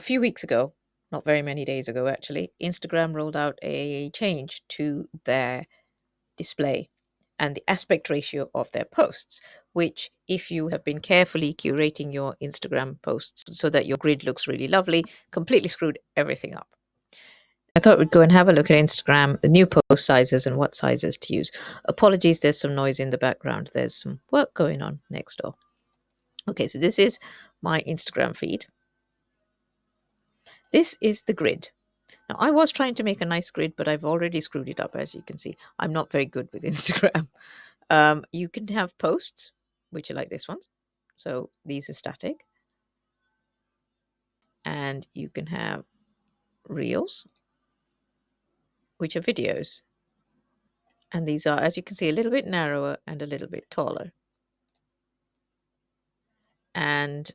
A few weeks ago, not very many days ago actually, Instagram rolled out a change to their display and the aspect ratio of their posts, which, if you have been carefully curating your Instagram posts so that your grid looks really lovely, completely screwed everything up. I thought we'd go and have a look at Instagram, the new post sizes and what sizes to use. Apologies, there's some noise in the background. There's some work going on next door. Okay, so this is my Instagram feed. This is the grid. Now, I was trying to make a nice grid, but I've already screwed it up, as you can see. I'm not very good with Instagram. You can have posts, which are like this ones. So these are static. And you can have reels, which are videos. And these are, as you can see, a little bit narrower and a little bit taller. And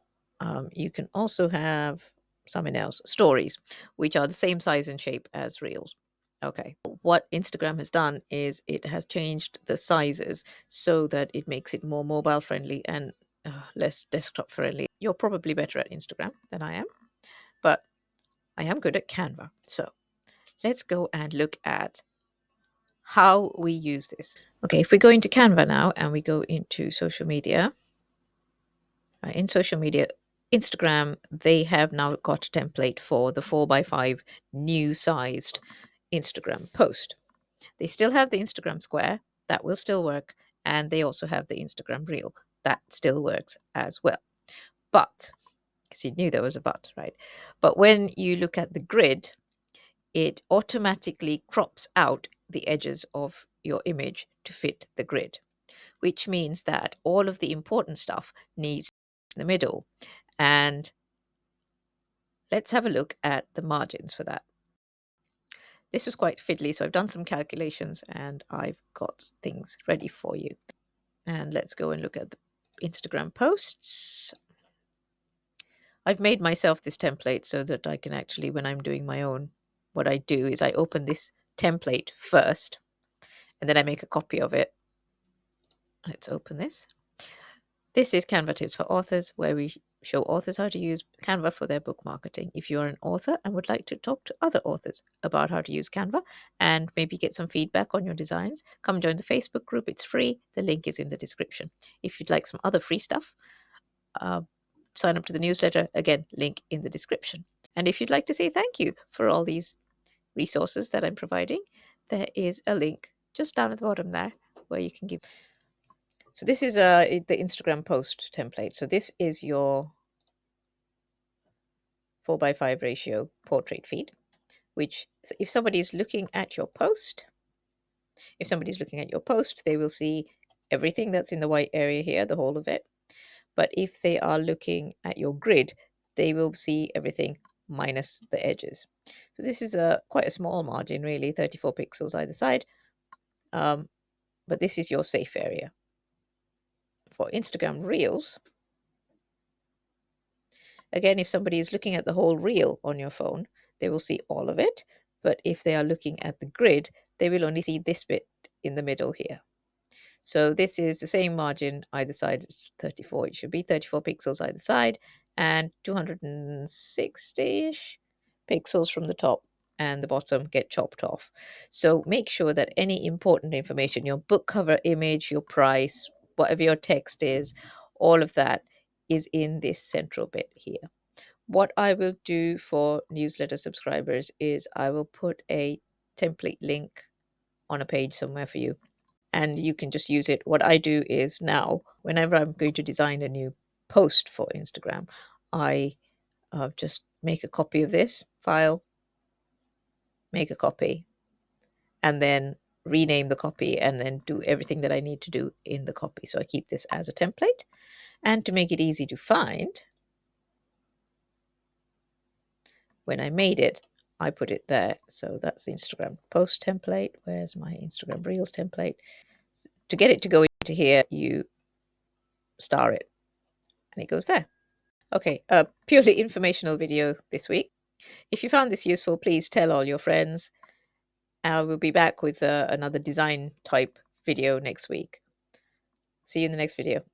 you can also have something else, stories, which are the same size and shape as reels. Okay, what Instagram has done is it has changed the sizes so that it makes it more mobile friendly and less desktop friendly. You're probably better at Instagram than I am, but I am good at Canva. So let's go and look at how we use this. Okay, if we go into Canva now and we go into social media, in social media, Instagram, they have now got a template for the 4x5 new sized Instagram post. They still have the Instagram square, that will still work, and they also have the Instagram reel, that still works as well. But, because you knew there was a but, right? But when you look at the grid, it automatically crops out the edges of your image to fit the grid, which means that all of the important stuff needs in the middle. And let's have a look at the margins for that. This was quite fiddly, so I've done some calculations and I've got things ready for you. And let's go and look at the Instagram posts. I've made myself this template so that I can actually, when I'm doing my own, what I do is I open this template first and then I make a copy of it. Let's open this. This is Canva Tips for Authors, where we show authors how to use Canva for their book marketing. If you are an author and would like to talk to other authors about how to use Canva and maybe get some feedback on your designs, come join the Facebook group. It's free. The link is in the description. If you'd like some other free stuff, sign up to the newsletter. Again, link in the description. And if you'd like to say thank you for all these resources that I'm providing, there is a link just down at the bottom there where you can give. So this is the Instagram post template. So this is your 4x5 ratio portrait feed, which if somebody is looking at your post, they will see everything that's in the white area here, the whole of it. But if they are looking at your grid, they will see everything minus the edges. So this is quite a small margin, really, 34 pixels either side. But this is your safe area. For Instagram Reels, again, if somebody is looking at the whole reel on your phone, they will see all of it. But if they are looking at the grid, they will only see this bit in the middle here. So this is the same margin either side is 34. It should be 34 pixels either side and 260-ish pixels from the top and the bottom get chopped off. So make sure that any important information, your book cover image, your price, whatever your text is, all of that is in this central bit here. What I will do for newsletter subscribers is I will put a template link on a page somewhere for you and you can just use it. What I do is now, whenever I'm going to design a new post for Instagram, I just make a copy of this file, make a copy, and then rename the copy and then do everything that I need to do in the copy. So I keep this as a template. And to make it easy to find, when I made it, I put it there. So that's the Instagram post template. Where's my Instagram Reels template? To get it to go into here, you star it and it goes there. Okay, a purely informational video this week. If you found this useful, please tell all your friends. I will be back with another design type video next week. See you in the next video.